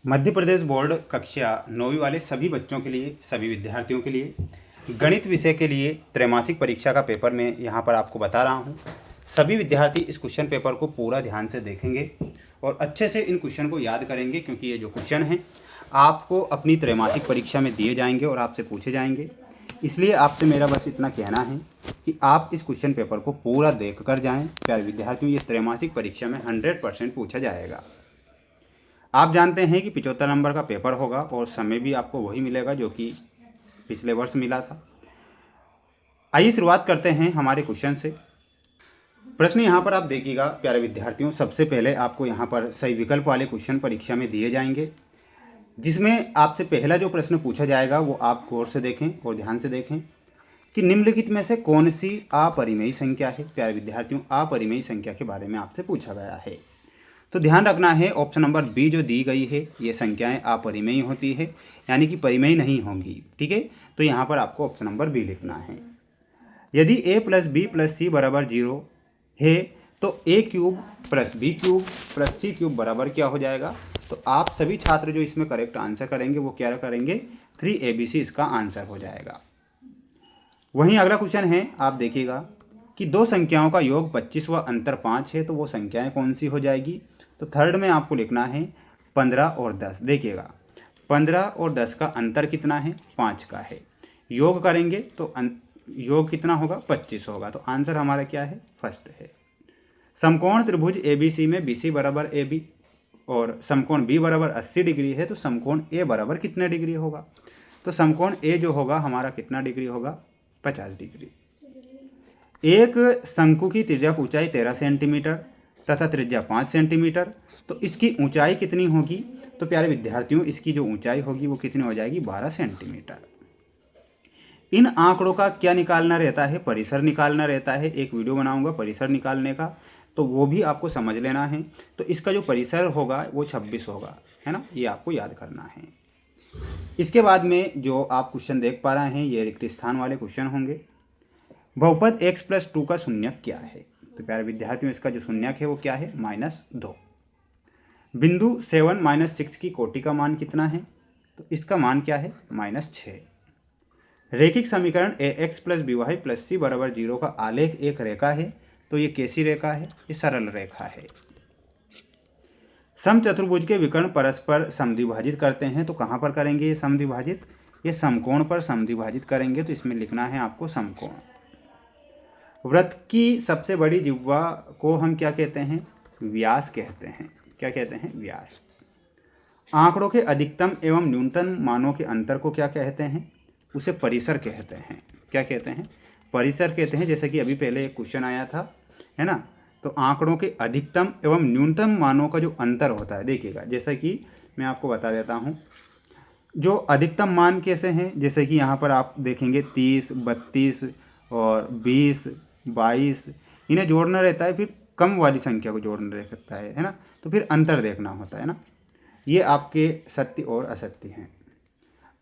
Madhya Pradesh board कक्षा 9वीं वाले सभी बच्चों के लिए, सभी विद्यार्थियों के लिए गणित विषय के लिए त्रैमासिक परीक्षा का पेपर मैं यहाँ पर आपको बता रहा हूँ। सभी विद्यार्थी इस क्वेश्चन पेपर को पूरा ध्यान से देखेंगे और अच्छे से इन क्वेश्चन को याद करेंगे, क्योंकि ये जो क्वेश्चन हैं आपको अपनी त्रैमासिक परीक्षा में दिए जाएंगे और आपसे पूछे जाएंगे। इसलिए आपसे मेरा बस इतना कहना है कि आप इस क्वेश्चन पेपर को पूरा देख कर जाएँ। प्यारे विद्यार्थियों, ये त्रैमासिक परीक्षा में 100% पूछा जाएगा। आप जानते हैं कि 75 नंबर का पेपर होगा और समय भी आपको वही मिलेगा जो कि पिछले वर्ष मिला था। आइए शुरुआत करते हैं हमारे क्वेश्चन से। प्रश्न यहाँ पर आप देखिएगा प्यारे विद्यार्थियों। सबसे पहले आपको यहाँ पर सही विकल्प वाले क्वेश्चन परीक्षा में दिए जाएंगे, जिसमें आपसे पहला जो प्रश्न पूछा जाएगा वो आप गौर से देखें और ध्यान से देखें कि निम्नलिखित में से कौन सी अपरिमेय संख्या है। प्यारे विद्यार्थियों, अपरिमेय संख्या के बारे में आपसे पूछा गया है, तो ध्यान रखना है ऑप्शन नंबर बी जो दी गई है, ये संख्याएं अपरिमेय होती है, यानी कि परिमेय नहीं होंगी। ठीक है, तो यहाँ पर आपको ऑप्शन नंबर बी लिखना है। यदि a plus b plus c बराबर 0 है तो a cube plus b cube plus c cube बराबर क्या हो जाएगा। तो आप सभी छात्र जो इसमें करेक्ट आंसर करेंगे वो क्या करेंगे, 3abc इसका आंसर हो जाएगा। वहीं अगला क्वेश्चन है, आप देखिएगा कि दो संख्याओं का योग 25 व अंतर 5 है, तो वो संख्याएं कौन सी हो जाएगी। तो थर्ड में आपको लिखना है 15 और 10। देखिएगा 15 और 10 का अंतर कितना है, 5 का है। योग करेंगे तो योग कितना होगा, 25 होगा। तो आंसर हमारा क्या है, फर्स्ट है। समकोण त्रिभुज ABC में BC बराबर AB और समकोण B बराबर 80 डिग्री है, तो समकोण A बराबर कितने डिग्री होगा। तो समकोण A जो होगा हमारा कितना डिग्री होगा, 50 डिग्री। एक शंकु की त्रिज्या ऊंचाई 13 सेंटीमीटर तथा त्रिज्या 5 सेंटीमीटर, तो इसकी ऊंचाई कितनी होगी। तो प्यारे विद्यार्थियों, इसकी जो ऊंचाई होगी वो कितनी हो जाएगी, 12 सेंटीमीटर। इन आंकड़ों का क्या निकालना रहता है, परिसर निकालना रहता है। एक वीडियो बनाऊंगा परिसर निकालने का, तो वो भी आपको समझ लेना है। तो इसका जो परिसर होगा वो 26 होगा, है ना, ये आपको याद करना है। इसके बाद में जो आप क्वेश्चन देख पा रहे हैं ये रिक्त स्थान वाले क्वेश्चन होंगे। बहुपद x प्लस 2 का शून्यक क्या है। तो प्यारे विद्यार्थियों, इसका जो शून्यक है वो क्या है, -2। बिंदु 7 -6 की कोटि का मान कितना है। तो इसका मान क्या है, -6। रैखिक समीकरण ax plus by plus c बराबर 0 का आलेख एक रेखा है, तो ये कैसी रेखा है, ये सरल रेखा है। समचतुर्भुज के विकर्ण परस्पर समद्विभाजित करते हैं, तो कहाँ पर करेंगे ये समद्विभाजित, ये समकोण पर समद्विभाजित करेंगे। तो इसमें लिखना है आपको समकोण। वृत्त की सबसे बड़ी जिह्वा को हम क्या कहते हैं, व्यास कहते हैं। क्या कहते हैं, व्यास। आंकड़ों के अधिकतम एवं न्यूनतम मानों के अंतर को क्या कहते हैं, उसे परिसर कहते हैं। क्या कहते हैं, परिसर कहते हैं। जैसे कि अभी पहले एक क्वेश्चन आया था, है ना, तो आंकड़ों के अधिकतम एवं न्यूनतम मानों का जो अंतर होता है, देखिएगा जैसे कि मैं आपको बता देता हूँ जो अधिकतम मान कैसे हैं। जैसे कि यहाँ पर आप देखेंगे 30, 32 और 20, 22, इन्हें जोड़ना रहता है, फिर कम वाली संख्या को जोड़ना रहता है ना, तो फिर अंतर देखना होता है ना। ये आपके सत्य और असत्य हैं।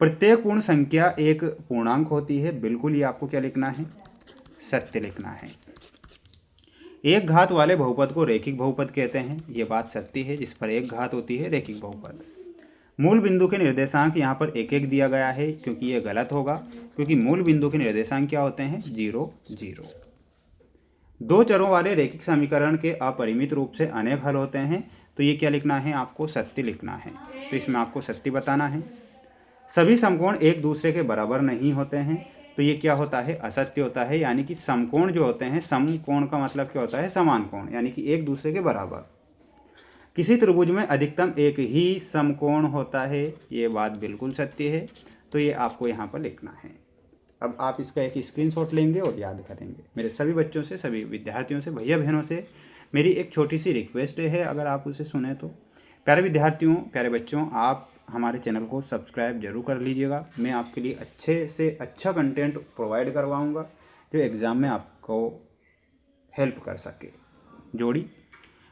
प्रत्येक पूर्ण संख्या एक पूर्णांक होती है, बिल्कुल ये आपको क्या लिखना है, सत्य लिखना है। एक घात वाले बहुपद को रैखिक बहुपद कहते हैं, ये बात सत्य है। जिस पर एक घात होती है रैखिक बहुपद। मूल बिंदु के निर्देशांक यहाँ पर 1 1 दिया गया है, क्योंकि ये गलत होगा, क्योंकि मूल बिंदु के निर्देशांक क्या होते हैं, 0 0। दो चरों वाले रैखिक समीकरण के अपरिमित रूप से अनेक हल होते हैं, तो ये क्या लिखना है, आपको सत्य लिखना है। तो इसमें आपको सत्य बताना है। सभी समकोण एक दूसरे के बराबर नहीं होते हैं, तो ये क्या होता है, असत्य होता है। यानी कि समकोण जो होते हैं, समकोण का मतलब क्या होता है, समान कोण, यानी कि एक दूसरे के बराबर। किसी त्रिभुज में अधिकतम एक ही समकोण होता है, ये बात बिल्कुल सत्य है। तो ये आपको यहाँ पर लिखना है। अब आप इसका एक स्क्रीनशॉट लेंगे और याद करेंगे। मेरे सभी बच्चों से, सभी विद्यार्थियों से, भैया बहनों से मेरी एक छोटी सी रिक्वेस्ट है, अगर आप उसे सुने तो। प्यारे विद्यार्थियों, प्यारे बच्चों, आप हमारे चैनल को सब्सक्राइब जरूर कर लीजिएगा। मैं आपके लिए अच्छे से अच्छा कंटेंट प्रोवाइड करवाऊँगा जो एग्ज़ाम में आपको हेल्प कर सके। जोड़ी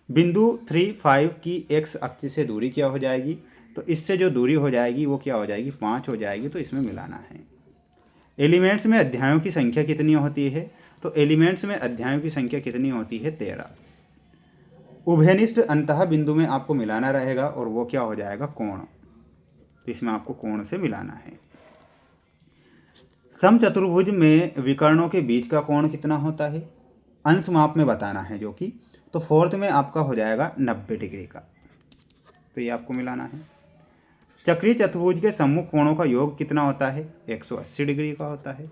बिंदु 3, 5 की x अक्ष से दूरी क्या हो जाएगी। तो इससे जो दूरी हो जाएगी वो क्या हो जाएगी, 5 हो जाएगी। तो इसमें मिलाना है। एलिमेंट्स में अध्यायों की संख्या कितनी होती है। तो एलिमेंट्स में अध्यायों की संख्या कितनी होती है, 13। उभयनिष्ठ अंतः बिंदु में आपको मिलाना रहेगा और वो क्या हो जाएगा, कोण। तो इसमें आपको कोण से मिलाना है। समचतुर्भुज में विकर्णों के बीच का कोण कितना होता है, अंश माप में बताना है जो कि, तो फोर्थ में आपका हो जाएगा 90 डिग्री का, तो ये आपको मिलाना है। चक्रीय चतुर्भुज के सम्मुख कोणों का योग कितना होता है, 180 डिग्री का होता है।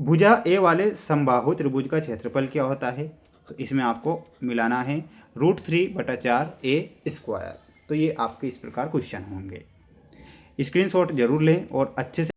भुजा ए वाले समबाहु त्रिभुज का क्षेत्रफल क्या होता है, तो इसमें आपको मिलाना है √3/4 a²। तो ये आपके इस प्रकार क्वेश्चन होंगे। स्क्रीनशॉट जरूर लें और अच्छे से